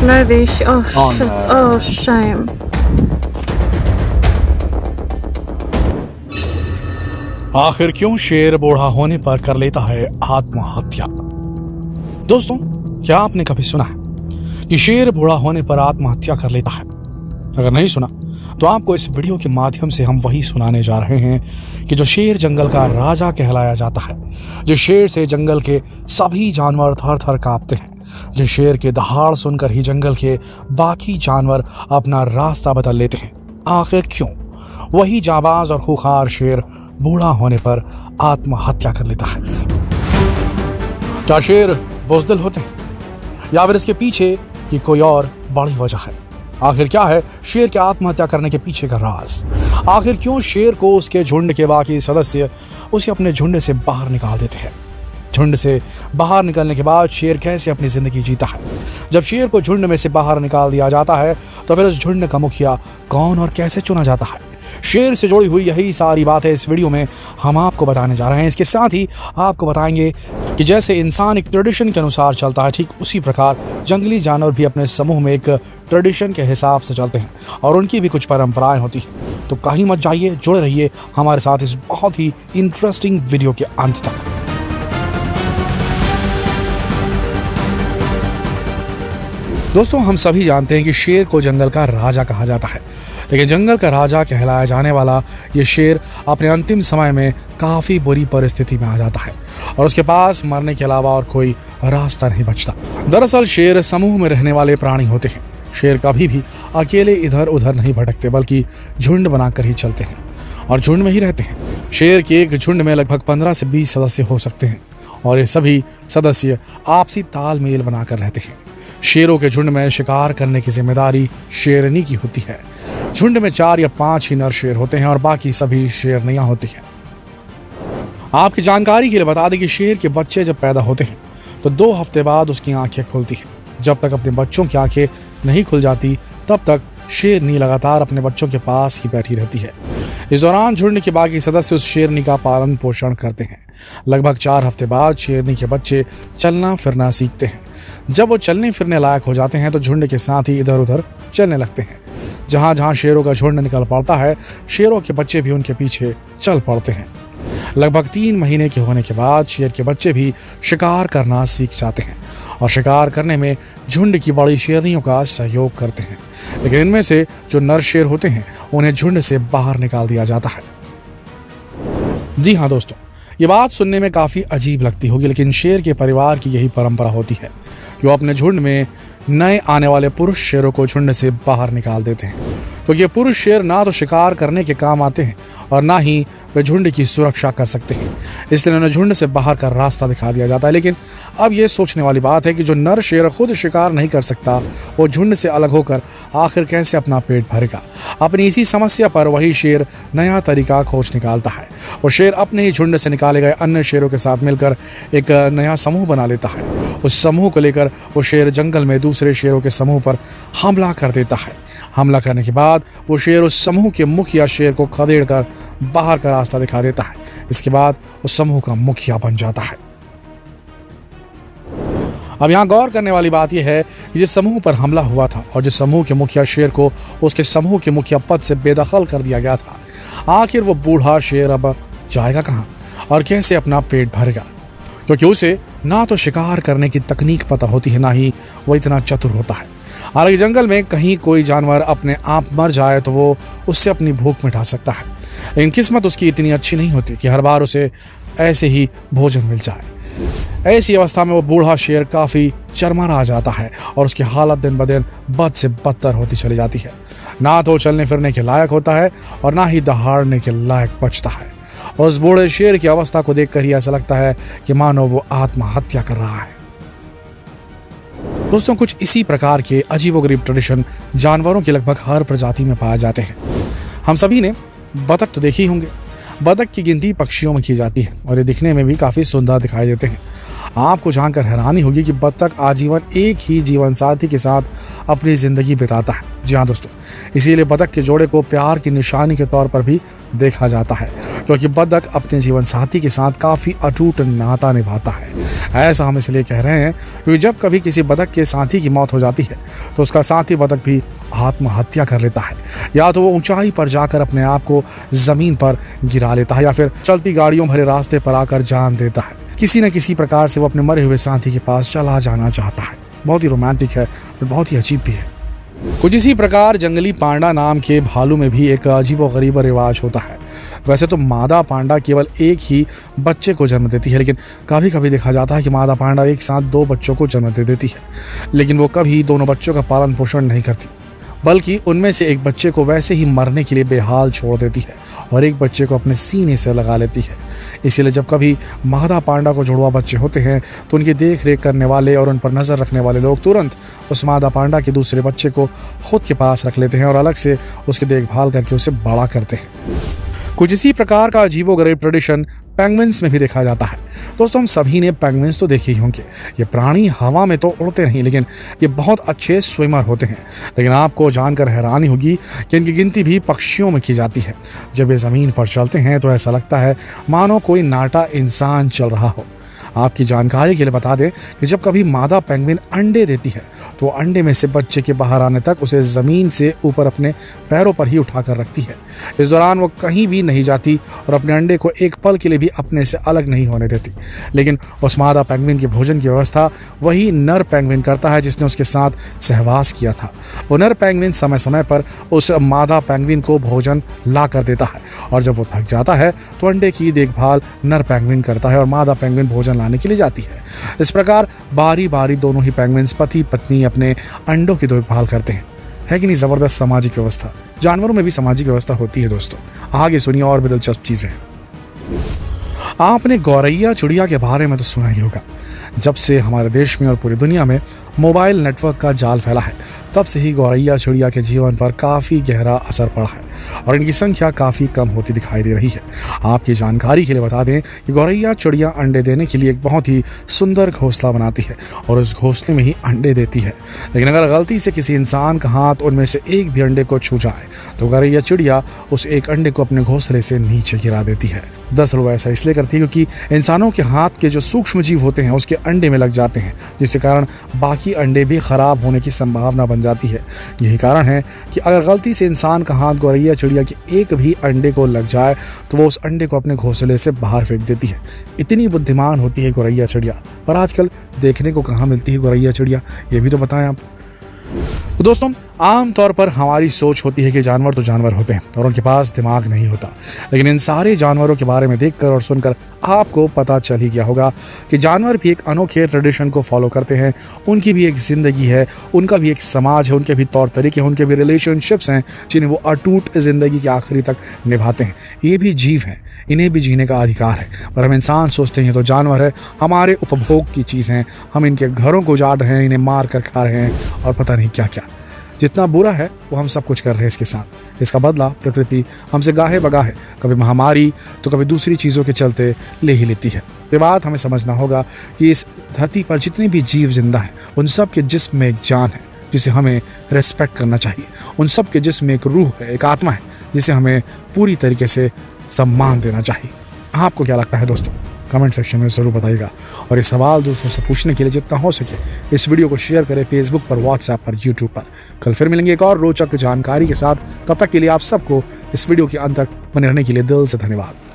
Maybe she. Oh, Oh, shit. no. Oh, shame. आखिर क्यों शेर बूढ़ा होने पर कर लेता है आत्महत्या? दोस्तों, क्या आपने कभी सुना है कि शेर बूढ़ा होने पर आत्महत्या कर लेता है? अगर नहीं सुना तो आपको इस वीडियो के माध्यम से हम वही सुनाने जा रहे हैं कि जो शेर जंगल का राजा कहलाया जाता है, जिस शेर से जंगल के सभी जानवर थर थर कांपते हैं, जिस शेर के दहाड़ सुनकर ही जंगल के बाकी जानवर अपना रास्ता बदल लेते हैं। आखिर क्यों वही जाबाज और खूंखार शेर बूढ़ा होने पर आत्महत्या कर लेता है? क्या शेर बुज़दिल होते हैं या फिर इसके पीछे की कोई और बड़ी वजह है? आखिर क्या है शेर के आत्महत्या करने के पीछे का राज? आखिर क्यों शेर को उसके झुंड के बाकी सदस्य उसे अपने झुंड से बाहर निकाल देते हैं? झुंड से बाहर निकलने के बाद शेर कैसे अपनी जिंदगी जीता है? जब शेर को झुंड में से बाहर निकाल दिया जाता है तो फिर उस झुंड का मुखिया कौन और कैसे चुना जाता है? शेर से जुड़ी हुई यही सारी बातें इस वीडियो में हम आपको बताने जा रहे हैं। इसके साथ ही आपको बताएंगे कि जैसे इंसान एक ट्रेडिशन के अनुसार चलता है, ठीक उसी प्रकार जंगली जानवर भी अपने समूह में एक ट्रेडिशन के हिसाब से चलते हैं और उनकी भी कुछ परंपराएं होती हैं। तो कहीं मत जाइए, जुड़े रहिए हमारे साथ इस बहुत ही इंटरेस्टिंग वीडियो के अंत तक। दोस्तों, हम सभी जानते हैं कि शेर को जंगल का राजा कहा जाता है, लेकिन जंगल का राजा कहलाया जाने वाला ये शेर अपने अंतिम समय में काफ़ी बुरी परिस्थिति में आ जाता है और उसके पास मरने के अलावा और कोई रास्ता नहीं बचता। दरअसल शेर समूह में रहने वाले प्राणी होते हैं। शेर कभी भी अकेले इधर उधर नहीं भटकते, बल्कि झुंड बनाकर ही चलते हैं और झुंड में ही रहते हैं। शेर के एक झुंड में लगभग 15 से 20 सदस्य हो सकते हैं और ये सभी सदस्य आपसी तालमेल बनाकर रहते हैं। शेरों के झुंड में शिकार करने की जिम्मेदारी शेरनी की होती है। झुंड में 4 या 5 ही नर शेर होते हैं और बाकी सभी शेरनियां होती हैं। आपकी जानकारी के लिए बता दें कि शेर के बच्चे जब पैदा होते हैं तो 2 हफ्ते बाद उसकी आंखें खुलती हैं। जब तक अपने बच्चों की आंखें नहीं खुल जाती तब तक शेरनी लगातार अपने बच्चों के पास ही बैठी रहती है। इस दौरान झुंड के बाकी सदस्य उस शेरनी का पालन पोषण करते हैं। लगभग 4 हफ्ते बाद शेरनी के बच्चे चलना फिरना सीखते हैं। जब वो चलने फिरने लायक हो जाते हैं तो झुंड के साथ ही इधर उधर चलने लगते हैं। जहां जहां शेरों का झुंड निकल पड़ता है, शेरों के बच्चे भी उनके पीछे चल पड़ते हैं। लगभग 3 महीने के होने के बाद शेर के बच्चे भी शिकार करना सीख जाते हैं और शिकार करने में झुंड की बड़ी शेरनियों का सहयोग करते हैं। लेकिन इनमें से जो नर शेर होते हैं उन्हें झुंड से बाहर निकाल दिया जाता है। जी हाँ दोस्तों, ये बात सुनने में काफ़ी अजीब लगती होगी, लेकिन शेर के परिवार की यही परंपरा होती है कि वो अपने झुंड में नए आने वाले पुरुष शेरों को झुंड से बाहर निकाल देते हैं, क्योंकि ये पुरुष शेर ना तो शिकार करने के काम आते हैं और ना ही वे झुंड की सुरक्षा कर सकते हैं। इसलिए उन्हें झुंड से बाहर का रास्ता दिखा दिया जाता है। लेकिन अब ये सोचने वाली बात है कि जो नर शेर खुद शिकार नहीं कर सकता, वो झुंड से अलग होकर आखिर कैसे अपना पेट भरेगा? अपनी इसी समस्या पर वही शेर नया तरीका खोज निकालता है। वो शेर अपने ही झुंड से निकाले गए अन्य शेरों के साथ मिलकर एक नया समूह बना लेता है। उस समूह को लेकर वो शेर जंगल में दूसरे शेरों के समूह पर हमला कर देता है। हमला करने के बाद वो शेर उस समूह के मुखिया शेर को खदेड़ कर बाहर का रास्ता दिखा देता है। इसके बाद उस समूह का मुखिया बन जाता है। अब यहाँ गौर करने वाली बात यह है कि जिस समूह पर हमला हुआ था और जिस समूह के मुखिया शेर को उसके समूह के मुखिया पद से बेदखल कर दिया गया था, आखिर वो बूढ़ा शेर अब जाएगा कहाँ और कैसे अपना पेट भरेगा? क्योंकि उसे ना तो शिकार करने की तकनीक पता होती है, ना ही वो इतना चतुर होता है। हालांकि जंगल में कहीं कोई जानवर अपने आप मर जाए तो वो उससे अपनी भूख मिटा सकता है, लेकिन किस्मत उसकी इतनी अच्छी नहीं होती कि हर बार उसे ऐसे ही भोजन मिल जाए। ऐसी अवस्था में वो बूढ़ा शेर काफ़ी चरमरा जाता है और उसकी हालत दिन ब दिन बद से बदतर होती चली जाती है। ना तो चलने फिरने के लायक होता है और ना ही दहाड़ने के लायक बचता है। और उस बूढ़े शेर की अवस्था को देखकर ही ऐसा लगता है कि मानो वो आत्महत्या कर रहा है। दोस्तों, कुछ इसी प्रकार के अजीबोगरीब ट्रेडिशन जानवरों की लगभग हर प्रजाति में पाए जाते हैं। हम सभी ने बतख तो देखे ही होंगे। बतख की गिनती पक्षियों में की जाती है और ये दिखने में भी काफ़ी सुंदर दिखाई देते हैं। आपको जानकर हैरानी होगी कि बत्तख आजीवन एक ही जीवन साथी के साथ अपनी जिंदगी बिताता है। जी हाँ दोस्तों, इसीलिए बत्तख के जोड़े को प्यार की निशानी के तौर पर भी देखा जाता है, क्योंकि बत्तख अपने जीवन साथी के साथ काफी अटूट नाता निभाता है। ऐसा हम इसलिए कह रहे हैं क्योंकि जब कभी किसी बत्तख के साथी की मौत हो जाती है तो उसका साथी बत्तख भी आत्महत्या कर लेता है, या तो वो ऊंचाई पर जाकर अपने आप को जमीन पर गिरा लेता है, या फिर चलती गाड़ियों भरे रास्ते पर आकर जान देता है। किसी न किसी प्रकार से वो अपने मरे हुए साथी के पास चला जाना चाहता है। बहुत ही रोमांटिक है और बहुत ही अजीब भी है। कुछ इसी प्रकार जंगली पांडा नाम के भालू में भी एक अजीबोगरीब रिवाज होता है। वैसे तो मादा पांडा केवल एक ही बच्चे को जन्म देती है, लेकिन कभी कभी देखा जाता है कि मादा पांडा एक साथ 2 बच्चों को जन्म दे देती है, लेकिन वो कभी दोनों बच्चों का पालन पोषण नहीं करती, बल्कि उनमें से एक बच्चे को वैसे ही मरने के लिए बेहाल छोड़ देती है और एक बच्चे को अपने सीने से लगा लेती है। इसीलिए जब कभी मादा पांडा को जुड़वा बच्चे होते हैं तो उनकी देख रेख करने वाले और उन पर नजर रखने वाले लोग तुरंत उस मादा पांडा के दूसरे बच्चे को खुद के पास रख लेते हैं और अलग से उसकी देखभाल करके उसे बड़ा करते हैं। कुछ इसी प्रकार का अजीबोगरीब ट्रेडिशन पेंगुइन्स में भी देखा जाता है। दोस्तों, हम सभी ने पेंगुइन्स तो देखे ही होंगे। ये प्राणी हवा में तो उड़ते नहीं, लेकिन ये बहुत अच्छे स्विमर होते हैं। लेकिन आपको जानकर हैरानी होगी कि इनकी गिनती भी पक्षियों में की जाती है। जब ये ज़मीन पर चलते हैं तो ऐसा लगता है मानो कोई नाटा इंसान चल रहा हो। आपकी जानकारी के लिए बता दें कि जब कभी मादा पेंगुइन अंडे देती है तो अंडे में से बच्चे के बाहर आने तक उसे ज़मीन से ऊपर अपने पैरों पर ही उठाकर रखती है। इस दौरान वो कहीं भी नहीं जाती और अपने अंडे को एक पल के लिए भी अपने से अलग नहीं होने देती। लेकिन उस मादा पेंगुइन के भोजन की व्यवस्था वही नर पेंगुइन करता है जिसने उसके साथ सहवास किया था। वो नर पेंगुइन समय समय पर उस मादा पेंगुइन को भोजन ला कर देता है और जब वो थक जाता है तो अंडे की देखभाल नर पेंगुइन करता है और मादा पेंगुइन भोजन लाने के लिए जाती है। इस प्रकार बारी बारी दोनों ही पेंगुइन्स पति पत्नी अपने अंडों की देखभाल करते हैं। है कि नहीं जबरदस्त सामाजिक व्यवस्था। जानवरों में भी सामाजिक व्यवस्था होती है दोस्तों। आगे सुनिए और भी दिलचस्प चीजें। आपने गौरैया चिड़िया के बारे में तो सुना ही होगा। जब से हमारे देश में और पूरी दुनिया में मोबाइल नेटवर्क का जाल फैला है तब से ही गौरैया चिड़िया के जीवन पर काफ़ी गहरा असर पड़ा है और इनकी संख्या काफ़ी कम होती दिखाई दे रही है। आपकी जानकारी के लिए बता दें कि गौरैया चिड़िया अंडे देने के लिए एक बहुत ही सुंदर घोंसला बनाती है और उस घोंसले में ही अंडे देती है। लेकिन अगर गलती से किसी इंसान का हाथ उनमें से एक भी अंडे को छू जाए तो गौरैया चिड़िया उस एक अंडे को अपने घोंसले से नीचे गिरा देती है। दरअसल वो ऐसा इसलिए करती है क्योंकि इंसानों के हाथ के जो सूक्ष्म जीव होते हैं उसके अंडे में लग जाते हैं, जिसके कारण बाकी अंडे भी खराब होने की संभावना बन जाती है। यही कारण है कि अगर गलती से इंसान का हाथ गौरैया चिड़िया के एक भी अंडे को लग जाए तो वो उस अंडे को अपने घोंसले से बाहर फेंक देती है। इतनी बुद्धिमान होती है गौरैया चिड़िया, पर आजकल देखने को कहाँ मिलती है गौरैया चिड़िया, ये भी तो बताएं आप। तो दोस्तों, आमतौर पर हमारी सोच होती है कि जानवर तो जानवर होते हैं और उनके पास दिमाग नहीं होता, लेकिन इन सारे जानवरों के बारे में देखकर और सुनकर आपको पता चल ही गया होगा कि जानवर भी एक अनोखे ट्रेडिशन को फॉलो करते हैं। उनकी भी एक जिंदगी है, उनका भी एक समाज है, उनके भी तौर तरीके, उनके भी रिलेशनशिप्स हैं जिन्हें वो अटूट जिंदगी के आखिरी तक निभाते हैं। ये भी जीव हैं, इन्हें भी जीने का अधिकार है, पर हम इंसान सोचते हैं तो जानवर है, हमारे उपभोग की चीज़ हैं, हम इनके घरों को उजाड़ रहे हैं, इन्हें मार कर खा रहे हैं और पता नहीं क्या क्या। जितना बुरा है वो हम सब कुछ कर रहे हैं इसके साथ। इसका बदला प्रकृति हमसे गाहे बगाहे, कभी महामारी तो कभी दूसरी चीज़ों के चलते ले ही लेती है। ये बात हमें समझना होगा कि इस धरती पर जितने भी जीव जिंदा हैं उन सब के जिस्म में एक जान है जिसे हमें रेस्पेक्ट करना चाहिए। उन सब के जिस्म में एक रूह है, एक आत्मा है जिसे हमें पूरी तरीके से सम्मान देना चाहिए। आपको क्या लगता है दोस्तों? कमेंट सेक्शन में ज़रूर बताइएगा और ये सवाल दोस्तों से पूछने के लिए जितना हो सके इस वीडियो को शेयर करें फेसबुक पर, व्हाट्सएप पर, यूट्यूब पर। कल फिर मिलेंगे एक और रोचक जानकारी के साथ। तब तक के लिए आप सबको इस वीडियो के अंत तक बने रहने के लिए दिल से धन्यवाद।